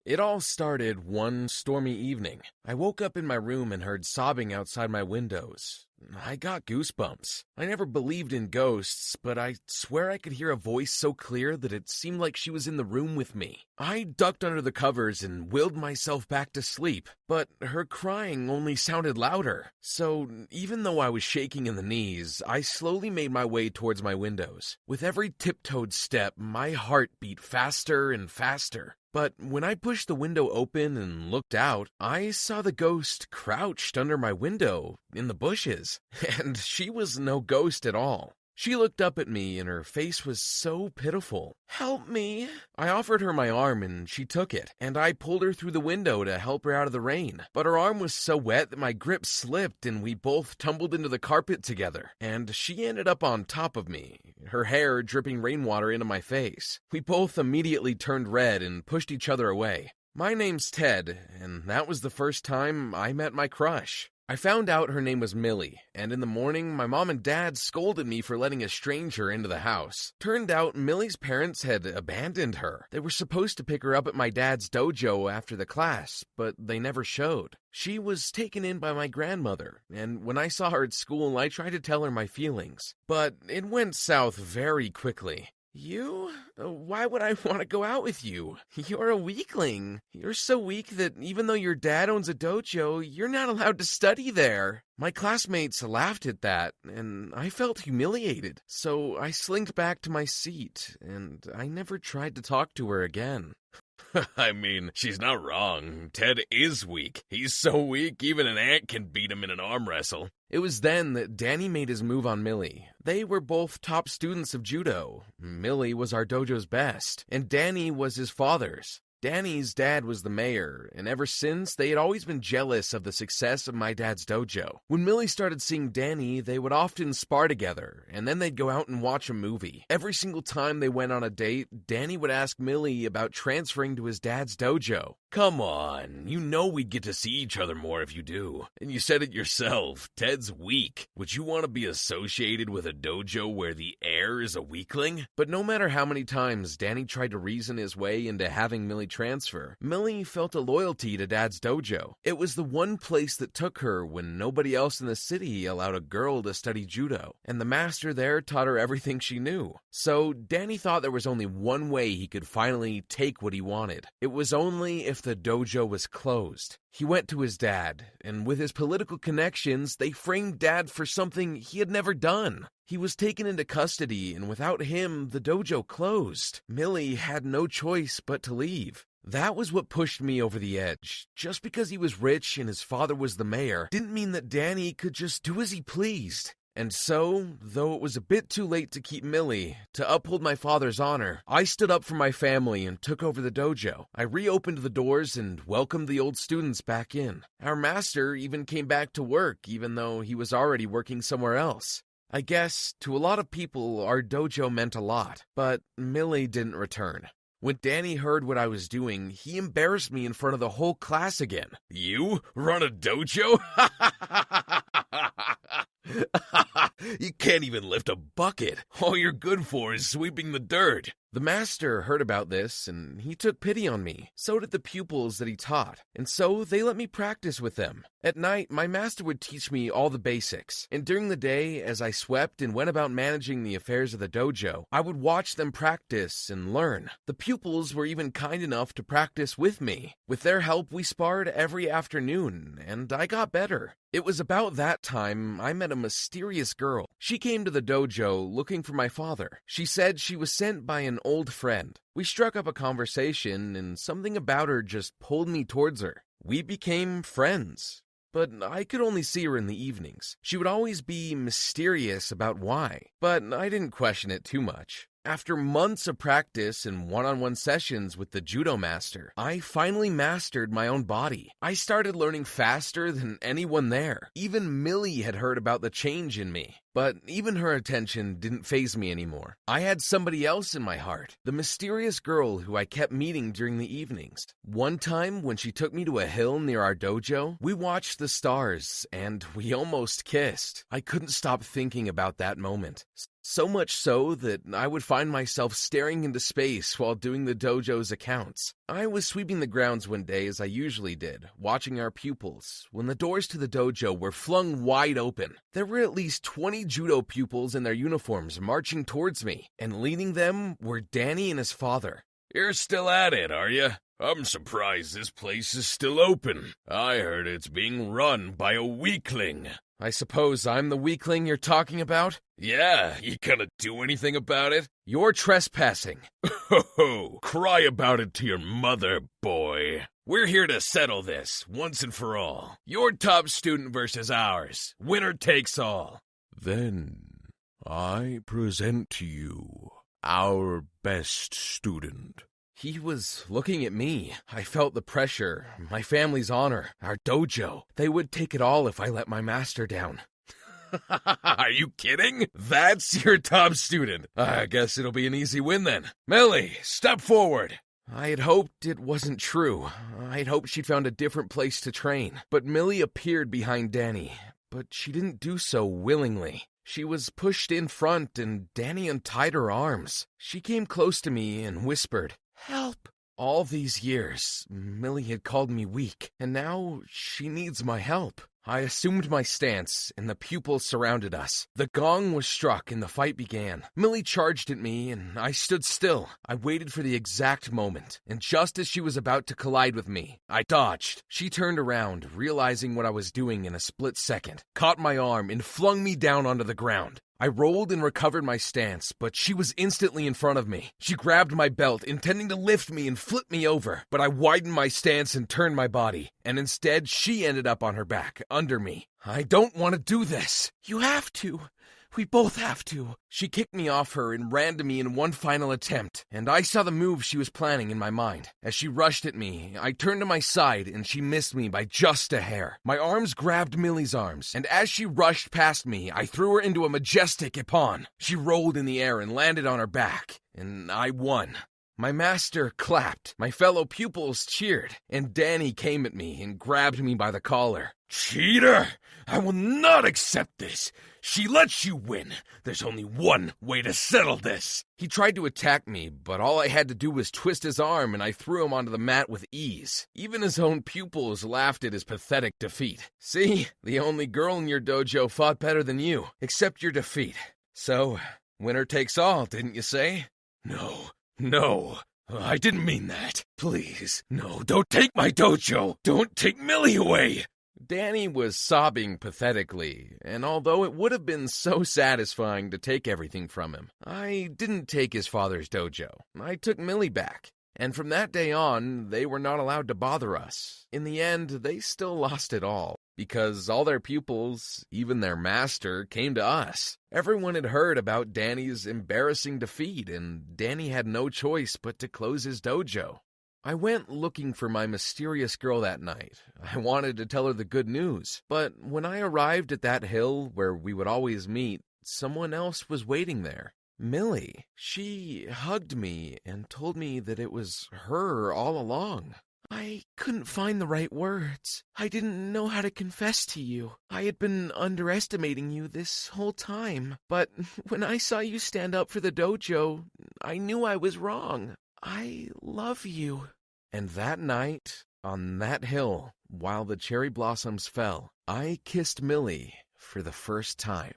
It all started one stormy evening. I woke up in my room and heard sobbing outside my windows. I got goosebumps. I never believed in ghosts, but I swear I could hear a voice so clear that it seemed like she was in the room with me. I ducked under the covers and willed myself back to sleep, but her crying only sounded louder. So even though I was shaking in the knees, I slowly made my way towards my windows. With every tiptoed step, my heart beat faster and faster. But when I pushed the window open and looked out, I saw the ghost crouched under my window in the bushes, and she was no ghost at all. She looked up at me and her face was so pitiful. "Help me." I offered her my arm and she took it, and I pulled her through the window to help her out of the rain. But her arm was so wet that my grip slipped and we both tumbled into the carpet together, and she ended up on top of me, her hair dripping rainwater into my face. We both immediately turned red and pushed each other away. My name's Ted, and that was the first time I met my crush. I found out her name was Millie, and in the morning, my mom and dad scolded me for letting a stranger into the house. Turned out Millie's parents had abandoned her. They were supposed to pick her up at my dad's dojo after the class, but they never showed. She was taken in by my grandmother, and when I saw her at school, I tried to tell her my feelings. But it went south very quickly. "You? Why would I want to go out with you? You're a weakling. You're so weak that even though your dad owns a dojo, you're not allowed to study there." My classmates laughed at that, and I felt humiliated. So I slinked back to my seat, and I never tried to talk to her again. I mean, she's not wrong. Ted is weak. He's so weak, even an ant can beat him in an arm wrestle. It was then that Danny made his move on Millie. They were both top students of judo. Millie was our dojo's best, and Danny was his father's. Danny's dad was the mayor, and ever since, they had always been jealous of the success of my dad's dojo. When Millie started seeing Danny, they would often spar together, and then they'd go out and watch a movie. Every single time they went on a date, Danny would ask Millie about transferring to his dad's dojo. Come on, you know we'd get to see each other more if you do. And you said it yourself, Ted's weak. Would you want to be associated with a dojo where the heir is a weakling? But no matter how many times Danny tried to reason his way into having Millie transfer, Millie felt a loyalty to Dad's dojo. It was the one place that took her when nobody else in the city allowed a girl to study judo, and the master there taught her everything she knew. So Danny thought there was only one way he could finally take what he wanted. It was only if the dojo was closed. He went to his dad, and with his political connections, they framed Dad for something he had never done. He was taken into custody, and without him, the dojo closed. Millie had no choice but to leave. That was what pushed me over the edge. Just because he was rich and his father was the mayor didn't mean that Danny could just do as he pleased. And so, though it was a bit too late to keep Millie, to uphold my father's honor, I stood up for my family and took over the dojo. I reopened the doors and welcomed the old students back in. Our master even came back to work, even though he was already working somewhere else. I guess, to a lot of people, our dojo meant a lot, but Millie didn't return. When Danny heard what I was doing, he embarrassed me in front of the whole class again. You run a dojo? You can't even lift a bucket. All you're good for is sweeping the dirt. The master heard about this, and he took pity on me. So did the pupils that he taught, and so they let me practice with them. At night, my master would teach me all the basics, and during the day, as I swept and went about managing the affairs of the dojo, I would watch them practice and learn. The pupils were even kind enough to practice with me. With their help, we sparred every afternoon, and I got better. It was about that time I met a mysterious girl. She came to the dojo looking for my father. She said she was sent by an old friend. We struck up a conversation, and something about her just pulled me towards her. We became friends. But I could only see her in the evenings. She would always be mysterious about why, but I didn't question it too much. After months of practice and one-on-one sessions with the judo master, I finally mastered my own body. I started learning faster than anyone there. Even Millie had heard about the change in me. But even her attention didn't faze me anymore. I had somebody else in my heart, the mysterious girl who I kept meeting during the evenings. One time, when she took me to a hill near our dojo, we watched the stars, and we almost kissed. I couldn't stop thinking about that moment. So much so that I would find myself staring into space while doing the dojo's accounts. I was sweeping the grounds one day as I usually did, watching our pupils, when the doors to the dojo were flung wide open. There were at least 20 judo pupils in their uniforms marching towards me, and leading them were Danny and his father. You're still at it, are you? I'm surprised this place is still open. I heard it's being run by a weakling. I suppose I'm the weakling you're talking about? Yeah, you gonna do anything about it? You're trespassing. Ho ho! Cry about it to your mother, boy. We're here to settle this, once and for all. Your top student versus ours. Winner takes all. Then I present to you our best student. He was looking at me. I felt the pressure, my family's honor, our dojo. They would take it all if I let my master down. Are you kidding? That's your top student. I guess it'll be an easy win then. Millie, step forward. I had hoped it wasn't true. I'd hoped she'd found a different place to train. But Millie appeared behind Danny, but she didn't do so willingly. She was pushed in front and Danny untied her arms. She came close to me and whispered, "Help!" All these years, Millie had called me weak, and now she needs my help. I assumed my stance, and the pupils surrounded us. The gong was struck, and the fight began. Millie charged at me, and I stood still. I waited for the exact moment, and just as she was about to collide with me, I dodged. She turned around, realizing what I was doing in a split second, caught my arm, and flung me down onto the ground. I rolled and recovered my stance, but she was instantly in front of me. She grabbed my belt, intending to lift me and flip me over, but I widened my stance and turned my body, and instead she ended up on her back, under me. I don't want to do this. You have to. We both have to. She kicked me off her and ran to me in one final attempt, and I saw the move she was planning in my mind. As she rushed at me, I turned to my side and she missed me by just a hair. My arms grabbed Millie's arms, and as she rushed past me, I threw her into a majestic ippon. She rolled in the air and landed on her back, and I won. My master clapped, my fellow pupils cheered, and Danny came at me and grabbed me by the collar. Cheater! I will not accept this. She lets you win. There's only one way to settle this. He tried to attack me, but all I had to do was twist his arm and I threw him onto the mat with ease. Even his own pupils laughed at his pathetic defeat. See, the only girl in your dojo fought better than you, except your defeat. So, winner takes all, didn't you say? No, I didn't mean that. Please, no, don't take my dojo. Don't take Millie away. Danny was sobbing pathetically, and although it would have been so satisfying to take everything from him, I didn't take his father's dojo. I took Millie back, and from that day on, they were not allowed to bother us. In the end, they still lost it all, because all their pupils, even their master, came to us. Everyone had heard about Danny's embarrassing defeat, and Danny had no choice but to close his dojo. I went looking for my mysterious girl that night. I wanted to tell her the good news, but when I arrived at that hill where we would always meet, someone else was waiting there. Millie. She hugged me and told me that it was her all along. I couldn't find the right words. I didn't know how to confess to you. I had been underestimating you this whole time, but when I saw you stand up for the dojo, I knew I was wrong. I love you. And that night, on that hill, while the cherry blossoms fell, I kissed Millie for the first time.